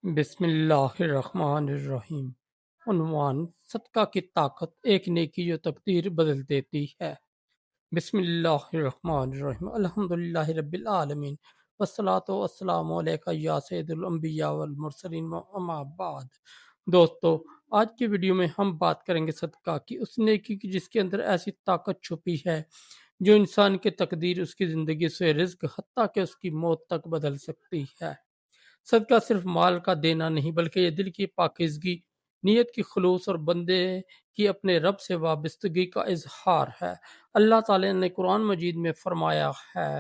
بسم اللہ الرحمن الرحیم۔ عنوان: صدقہ کی طاقت، ایک نیکی جو تقدیر بدل دیتی ہے۔ بسم اللہ الرحمن الرحیم، الحمدللہ رب العالمین، والصلاة والسلام علیکہ یا سید الانبیاء والمرسلین، اما بعد۔ دوستو، آج کی ویڈیو میں ہم بات کریں گے صدقہ کی، اس نیکی کی جس کے اندر ایسی طاقت چھپی ہے جو انسان کی تقدیر، اس کی زندگی سے رزق، حتیٰ کہ اس کی موت تک بدل سکتی ہے۔ صدقہ صرف مال کا دینا نہیں، بلکہ یہ دل کی پاکیزگی، نیت کی خلوص اور بندے کی اپنے رب سے وابستگی کا اظہار ہے۔ اللہ تعالی نے قرآن مجید میں فرمایا ہے: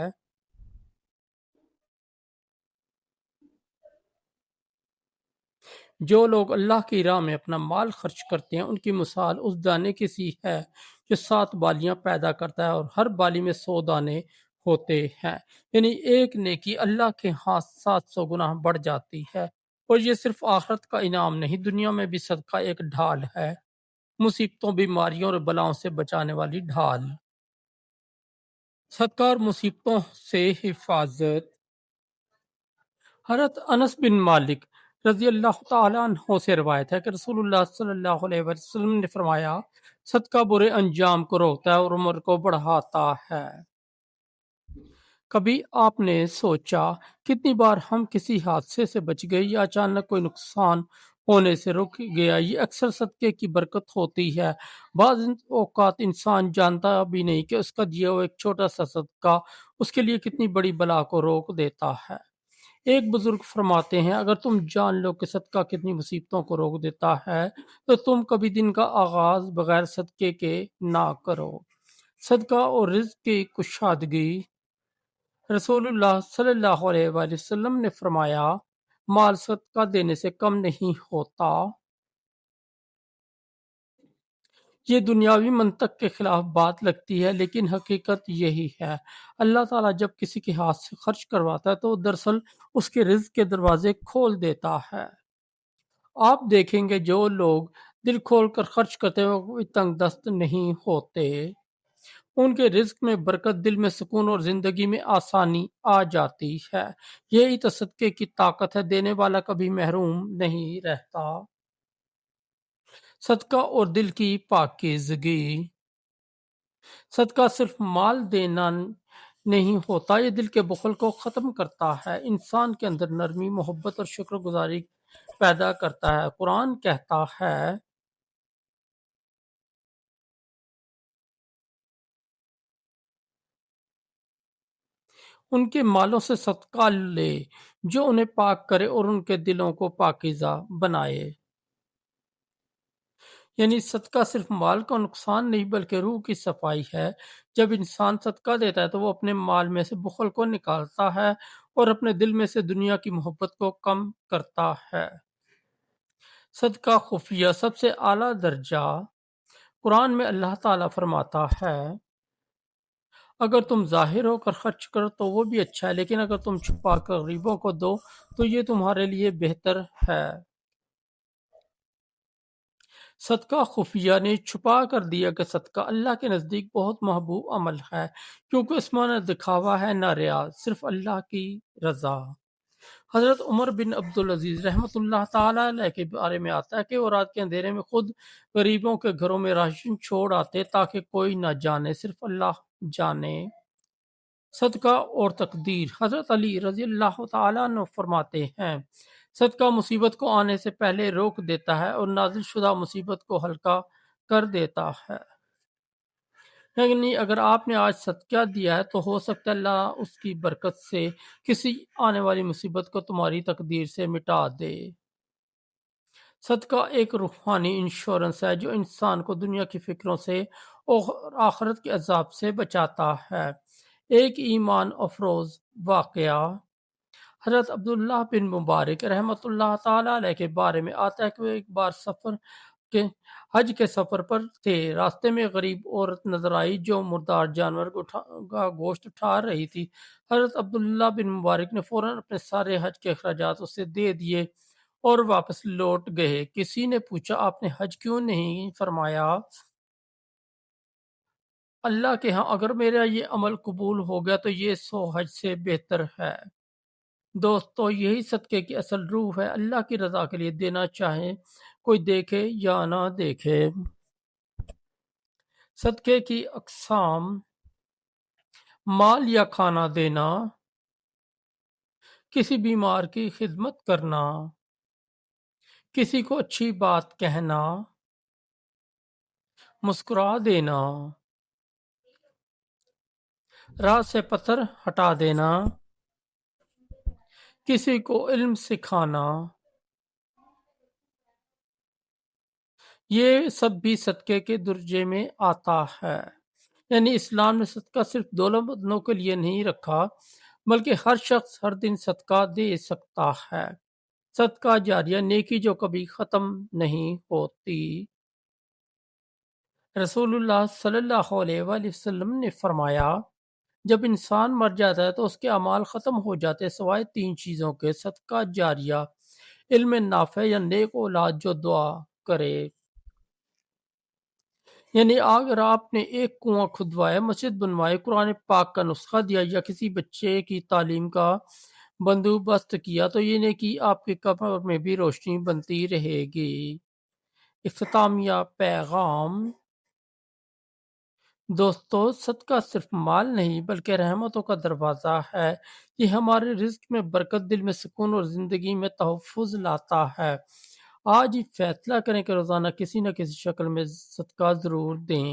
جو لوگ اللہ کی راہ میں اپنا مال خرچ کرتے ہیں، ان کی مثال اس دانے کی سی ہے جو 7 بالیاں پیدا کرتا ہے اور ہر بالی میں 100 دانے ہوتے ہیں۔ یعنی ایک نیکی اللہ کے ہاں 700 گنا بڑھ جاتی ہے۔ اور یہ صرف آخرت کا انعام نہیں، دنیا میں بھی صدقہ ایک ڈھال ہے، مصیبتوں، بیماریوں اور بلاؤں سے بچانے والی ڈھال۔ صدقہ اور مصیبتوں سے حفاظت۔ حضرت انس بن مالک رضی اللہ تعالیٰ عنہ سے روایت ہے کہ رسول اللہ صلی اللہ علیہ وسلم نے فرمایا: صدقہ برے انجام کو روکتا ہے اور عمر کو بڑھاتا ہے۔ کبھی آپ نے سوچا کتنی بار ہم کسی حادثے سے بچ گئے یا اچانک کوئی نقصان ہونے سے رک گیا؟ یہ اکثر صدقے کی برکت ہوتی ہے۔ بعض اوقات انسان جانتا بھی نہیں کہ اس کا دیا ہوا ایک چھوٹا سا صدقہ اس کے لیے کتنی بڑی بلا کو روک دیتا ہے۔ ایک بزرگ فرماتے ہیں: اگر تم جان لو کہ صدقہ کتنی مصیبتوں کو روک دیتا ہے تو تم کبھی دن کا آغاز بغیر صدقے کے نہ کرو۔ صدقہ اور رزق کی کشادگی۔ رسول اللہ صلی اللہ علیہ وآلہ وسلم نے فرمایا: مال صدقہ دینے سے کم نہیں ہوتا۔ یہ دنیاوی منطق کے خلاف بات لگتی ہے، لیکن حقیقت یہی ہے۔ اللہ تعالیٰ جب کسی کے ہاتھ سے خرچ کرواتا ہے تو دراصل اس کے رزق کے دروازے کھول دیتا ہے۔ آپ دیکھیں گے جو لوگ دل کھول کر خرچ کرتے ہیں وہ تنگ دست نہیں ہوتے۔ ان کے رزق میں برکت، دل میں سکون اور زندگی میں آسانی آ جاتی ہے۔ یہی تو صدقے کی طاقت ہے، دینے والا کبھی محروم نہیں رہتا۔ صدقہ اور دل کی پاکیزگی۔ صدقہ صرف مال دینا نہیں ہوتا، یہ دل کے بخل کو ختم کرتا ہے، انسان کے اندر نرمی، محبت اور شکر گزاری پیدا کرتا ہے۔ قرآن کہتا ہے: ان کے مالوں سے صدقہ لے جو انہیں پاک کرے اور ان کے دلوں کو پاکیزہ بنائے۔ یعنی صدقہ صرف مال کا نقصان نہیں بلکہ روح کی صفائی ہے۔ جب انسان صدقہ دیتا ہے تو وہ اپنے مال میں سے بخل کو نکالتا ہے اور اپنے دل میں سے دنیا کی محبت کو کم کرتا ہے۔ صدقہ خفیہ، سب سے اعلیٰ درجہ۔ قرآن میں اللہ تعالیٰ فرماتا ہے: اگر تم ظاہر ہو کر خرچ کرو تو وہ بھی اچھا ہے، لیکن اگر تم چھپا کر غریبوں کو دو تو یہ تمہارے لیے بہتر ہے۔ صدقہ خفیہ نے چھپا کر دیا کہ صدقہ اللہ کے نزدیک بہت محبوب عمل ہے، کیونکہ اس میں نہ دکھاوا ہے نہ ریا، صرف اللہ کی رضا۔ حضرت عمر بن عبدالعزیز رحمۃ اللہ تعالیٰ علیہ کے بارے میں آتا ہے کہ وہ رات کے اندھیرے میں خود غریبوں کے گھروں میں راشن چھوڑ آتے تاکہ کوئی نہ جانے، صرف اللہ جانے۔ صدقہ اور تقدیر۔ حضرت علی رضی اللہ تعالیٰ عنہ فرماتے ہیں: صدقہ مصیبت کو آنے سے پہلے روک دیتا ہے اور نازل شدہ مصیبت کو ہلکا کر دیتا ہے۔ یعنی اگر آپ نے آج صدقہ دیا ہے تو ہو سکتا ہے اللہ اس کی برکت سے کسی آنے والی مصیبت کو تمہاری تقدیر سے مٹا دے۔ صدقہ ایک روحانی انشورنس ہے جو انسان کو دنیا کی فکروں سے اور آخرت کے عذاب سے بچاتا ہے۔ ایک ایمان افروز واقعہ۔ حضرت عبداللہ بن مبارک رحمۃ اللہ تعالیٰ علیہ کے بارے میں آتا ہے کہ وہ ایک بار حج کے سفر پر تھے۔ راستے میں غریب عورت نظر آئی جو مردار جانور کا گوشت اٹھا رہی تھی۔ حضرت عبداللہ بن مبارک نے فوراً اپنے سارے حج کے اخراجات اسے دے دیے اور واپس لوٹ گئے۔ کسی نے پوچھا: آپ نے حج کیوں نہیں فرمایا؟ اللہ کے ہاں اگر میرا یہ عمل قبول ہو گیا تو یہ 100 حج سے بہتر ہے۔ دوستو یہی صدقے کی اصل روح ہے، اللہ کی رضا کے لیے دینا، چاہے کوئی دیکھے یا نہ دیکھے۔ صدقے کی اقسام: مال یا کھانا دینا، کسی بیمار کی خدمت کرنا، کسی کو اچھی بات کہنا، مسکرا دینا، راہ سے پتھر ہٹا دینا، کسی کو علم سکھانا، یہ سب بھی صدقے کے درجے میں آتا ہے۔ یعنی اسلام نے صدقہ صرف دولت مندوں کے لیے نہیں رکھا، بلکہ ہر شخص ہر دن صدقہ دے سکتا ہے۔ صدقہ جاریہ، نیکی جو کبھی ختم نہیں ہوتی۔ رسول اللہ صلی اللہ علیہ وآلہ وسلم نے فرمایا، جب انسان مر جاتا ہے تو اس کے اعمال ختم ہو جاتے ہیں سوائے تین چیزوں کے: صدقہ جاریہ، علم نافع یا نیک اولاد جو دعا کرے۔ یعنی اگر آپ نے ایک کنواں کھدوایا، مسجد بنوائی، قرآن پاک کا نسخہ دیا یا کسی بچے کی تعلیم کا بندوبست کیا تو یہ نیکی آپ کے قبر میں بھی روشنی بنتی رہے گی۔ اختتامیہ پیغام: دوستو، صدقہ صرف مال نہیں بلکہ رحمتوں کا دروازہ ہے۔ یہ ہمارے رزق میں برکت، دل میں سکون اور زندگی میں تحفظ لاتا ہے۔ آج ہی فیصلہ کریں کہ روزانہ کسی نہ کسی شکل میں صدقہ ضرور دیں،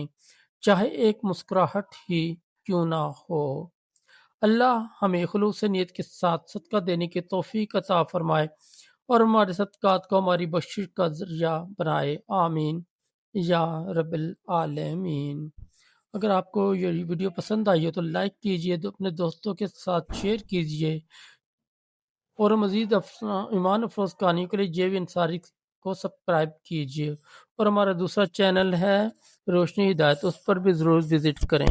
چاہے ایک مسکراہٹ ہی کیوں نہ ہو۔ اللہ ہمیں خلوص نیت کے ساتھ صدقہ دینے کی توفیق عطا فرمائے اور ہمارے صدقات کو ہماری بخشش کا ذریعہ بنائے، آمین یا رب العالمین۔ اگر آپ کو یہ ویڈیو پسند آئی ہو تو لائک کیجئے، اپنے دوستوں کے ساتھ شیئر کیجئے اور مزید ایمان افروز کہانیوں کے لیے جے وی انصاری کو سبسکرائب کیجئے، اور ہمارا دوسرا چینل ہے روشنی ہدایت، اس پر بھی ضرور وزٹ کریں۔